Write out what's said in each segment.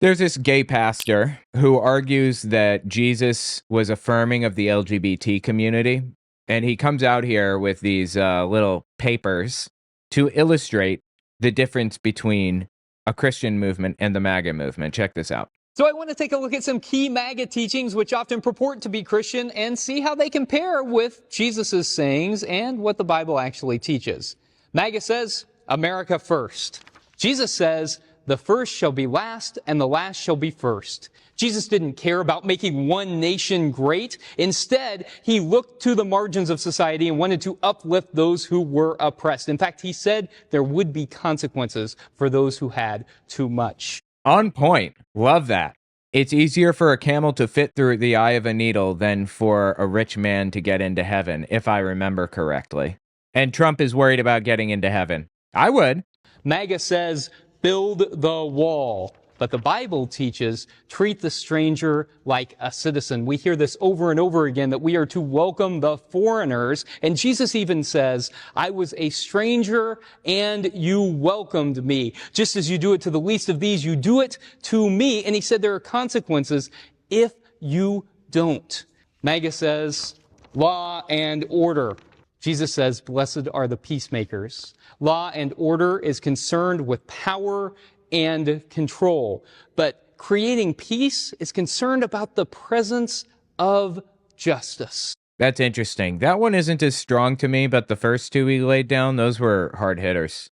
There's this gay pastor who argues that Jesus was affirming of the LGBT community, and he comes out here with these little papers to illustrate the difference between a Christian movement and the MAGA movement. Check this out. So I want to take a look at some key MAGA teachings which often purport to be Christian and see how they compare with Jesus' sayings and what the Bible actually teaches. MAGA says, America first. Jesus says, the first shall be last and the last shall be first. Jesus didn't care about making one nation great. Instead, he looked to the margins of society and wanted to uplift those who were oppressed. In fact, he said there would be consequences for those who had too much. On point. Love that. It's easier for a camel to fit through the eye of a needle than for a rich man to get into heaven, if I remember correctly. And Trump is worried about getting into heaven. I would. MAGA says, build the wall. But the Bible teaches, treat the stranger like a citizen. We hear this over and over again, that we are to welcome the foreigners. And Jesus even says, I was a stranger and you welcomed me. Just as you do it to the least of these, you do it to me. And he said there are consequences if you don't. MAGA says, law and order. Jesus says, blessed are the peacemakers. Law and order is concerned with power and control. But creating peace is concerned about the presence of justice. That's interesting. That one isn't as strong to me, but the first two he laid down, those were hard hitters.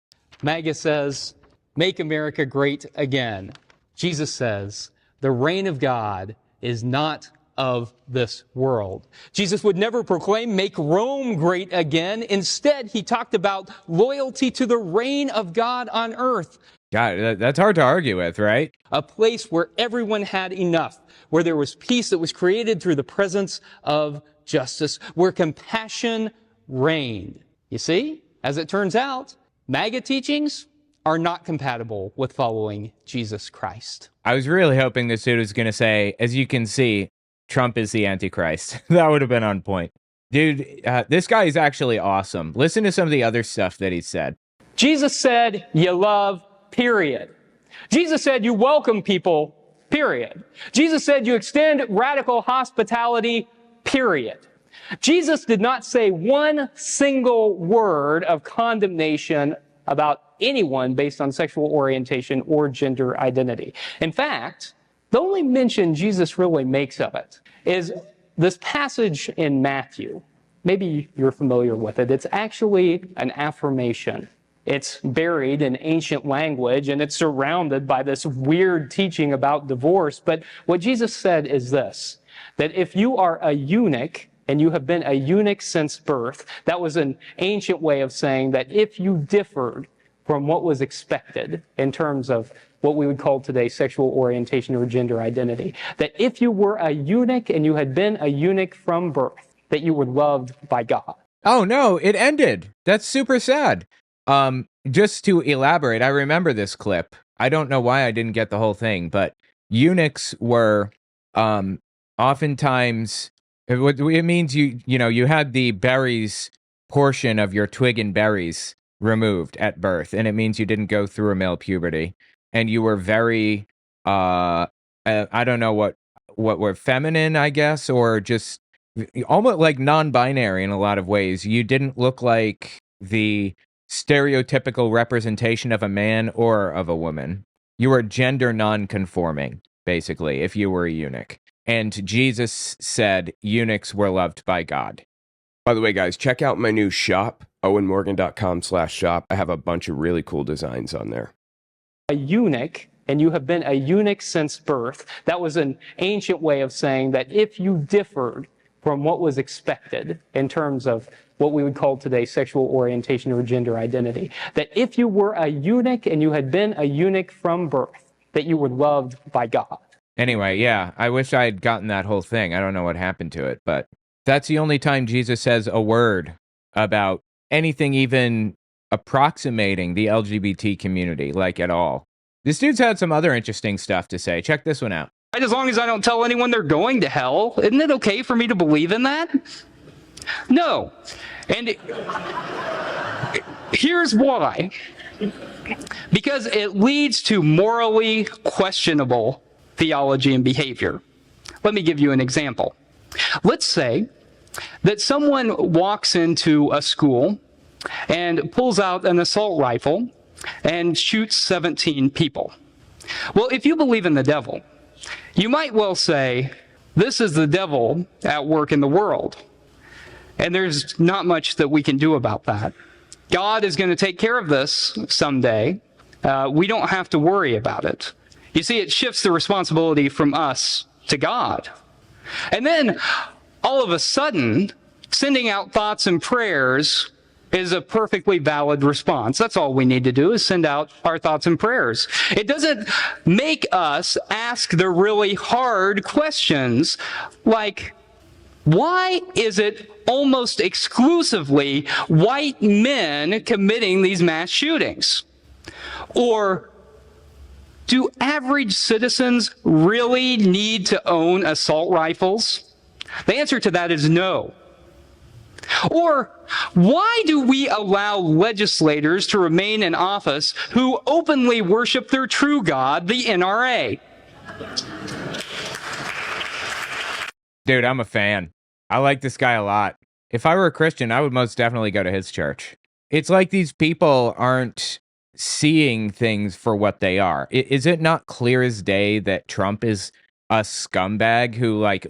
MAGA says, make America great again. Jesus says, the reign of God is not of this world. Jesus would never proclaim, make Rome great again. Instead, he talked about loyalty to the reign of God on earth. God, that's hard to argue with, right? A place where everyone had enough, where there was peace that was created through the presence of justice, where compassion reigned. You see, as it turns out, MAGA teachings are not compatible with following Jesus Christ. I was really hoping this dude was going to say, as you can see, Trump is the Antichrist. That would have been on point. Dude, this guy is actually awesome. Listen to some of the other stuff that he said. Jesus said, you love, period. Jesus said, you welcome people, period. Jesus said, you extend radical hospitality, period. Jesus did not say one single word of condemnation about anyone based on sexual orientation or gender identity. In fact, the only mention Jesus really makes of it is this passage in Matthew. Maybe you're familiar with it. It's actually an affirmation. It's buried in ancient language, and it's surrounded by this weird teaching about divorce. But what Jesus said is this, that if you are a eunuch, and you have been a eunuch since birth, that was an ancient way of saying that if you differed from what was expected in terms of what we would call today sexual orientation or gender identity, that if you were a eunuch and you had been a eunuch from birth, that you were loved by God. Oh no, it ended. That's super sad. Just to elaborate, I remember this clip. I don't know why I didn't get the whole thing, but eunuchs were oftentimes, it means you had the berries portion of your twig and berries removed at birth, and it means you didn't go through a male puberty, and you were very I don't know what were feminine, I guess, or just almost like non-binary in a lot of ways. You didn't look like the stereotypical representation of a man or of a woman. You were gender non-conforming, basically, if you were a eunuch. And Jesus said eunuchs were loved by God. By the way, guys, check out my new shop, owenmorgan.com/shop. I have a bunch of really cool designs on there. A eunuch, and you have been a eunuch since birth, that was an ancient way of saying that if you differed from what was expected in terms of what we would call today sexual orientation or gender identity, that if you were a eunuch and you had been a eunuch from birth, that you were loved by God. Anyway, yeah, I wish I had gotten that whole thing. I don't know what happened to it, but that's the only time Jesus says a word about anything even approximating the LGBT community, like at all. This dude's had some other interesting stuff to say. Check this one out. As long as I don't tell anyone they're going to hell, isn't it okay for me to believe in that? No. And here's why. Because it leads to morally questionable theology and behavior. Let me give you an example. Let's say that someone walks into a school and pulls out an assault rifle and shoots 17 people. Well, if you believe in the devil, you might well say, this is the devil at work in the world. And there's not much that we can do about that. God is going to take care of this someday. We don't have to worry about it. You see, it shifts the responsibility from us to God. And then, all of a sudden, sending out thoughts and prayers is a perfectly valid response. That's all we need to do is send out our thoughts and prayers. It doesn't make us ask the really hard questions like, why is it almost exclusively white men committing these mass shootings? Or do average citizens really need to own assault rifles? The answer to that is no. Or why do we allow legislators to remain in office who openly worship their true God, the NRA? Dude, I'm a fan. I like this guy a lot. If I were a Christian, I would most definitely go to his church. It's like these people aren't seeing things for what they are. Is it not clear as day that Trump is a scumbag who like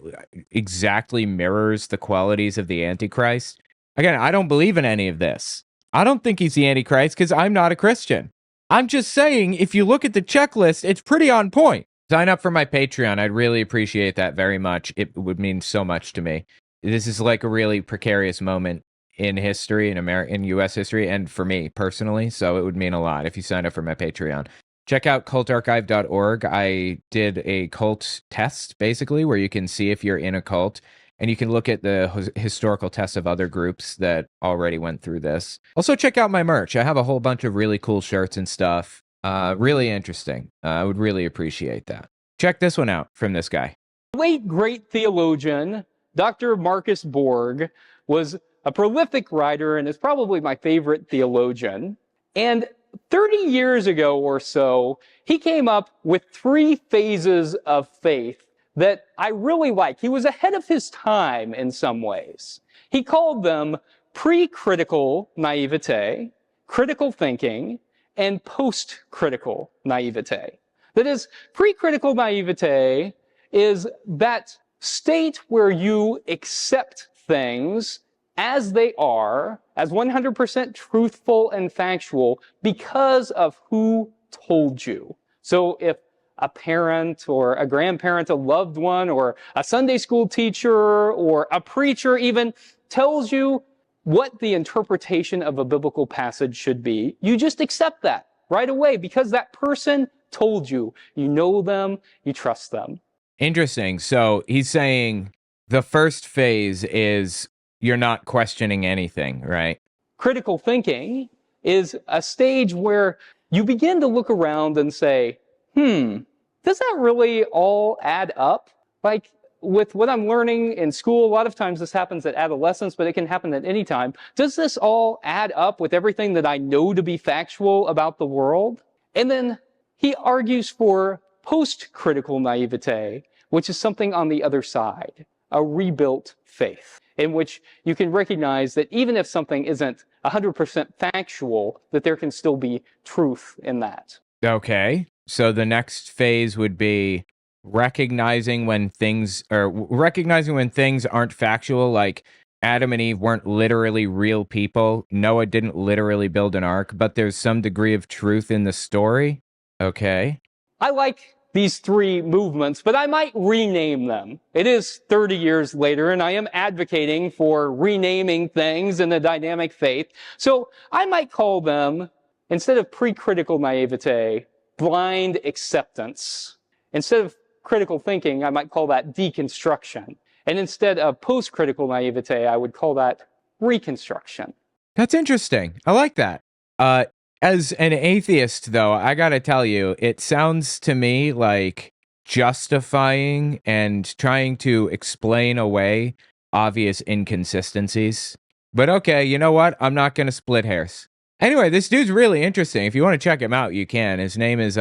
exactly mirrors the qualities of the Antichrist? Again, I don't believe in any of this. I don't think he's the Antichrist because I'm not a Christian. I'm just saying, if you look at the checklist, it's pretty on point. Sign up for my Patreon. I'd really appreciate that very much. It would mean so much to me. This is like a really precarious moment in history, in U.S. history, and for me personally, so it would mean a lot if you sign up for my Patreon. Check out cultarchive.org. I did a cult test, basically, where you can see if you're in a cult, and you can look at the historical tests of other groups that already went through this. Also, check out my merch. I have a whole bunch of really cool shirts and stuff. Really interesting. I would really appreciate that. Check this one out from this guy. Late great theologian, Dr. Marcus Borg, was a prolific writer and is probably my favorite theologian. And 30 years ago or so, he came up with 3 phases of faith that I really like. He was ahead of his time in some ways. He called them pre-critical naivete, critical thinking, and post-critical naivete. That is, pre-critical naivete is that state where you accept things as they are, as 100% truthful and factual, because of who told you. So if a parent or a grandparent, a loved one, or a Sunday school teacher, or a preacher even tells you what the interpretation of a biblical passage should be, you just accept that right away because that person told you. You know them, you trust them. Interesting. So he's saying the first phase is you're not questioning anything, right? Critical thinking is a stage where you begin to look around and say, does that really all add up? Like, with what I'm learning in school, a lot of times this happens at adolescence, but it can happen at any time. Does this all add up with everything that I know to be factual about the world? And then he argues for post-critical naivete, which is something on the other side, a rebuilt faith, in which you can recognize that even if something isn't 100% factual, that there can still be truth in that. Okay. So the next phase would be recognizing when things aren't factual, like Adam and Eve weren't literally real people. Noah didn't literally build an ark, but there's some degree of truth in the story. Okay. I like these 3 movements, but I might rename them. It is 30 years later, and I am advocating for renaming things in the dynamic faith. So I might call them, instead of pre-critical naivete, blind acceptance. Instead of critical thinking, I might call that deconstruction. And instead of post-critical naivete, I would call that reconstruction. That's interesting. I like that. As an atheist, though, I gotta tell you, it sounds to me like justifying and trying to explain away obvious inconsistencies. But okay, you know what? I'm not gonna split hairs. Anyway, this dude's really interesting. If you want to check him out, you can. His name is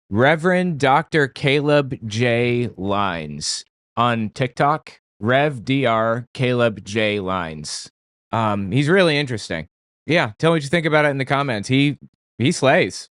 Reverend Dr. Caleb J. Lines on TikTok. Rev Dr. Caleb J. Lines. He's really interesting. Yeah, tell me what you think about it in the comments. He slays.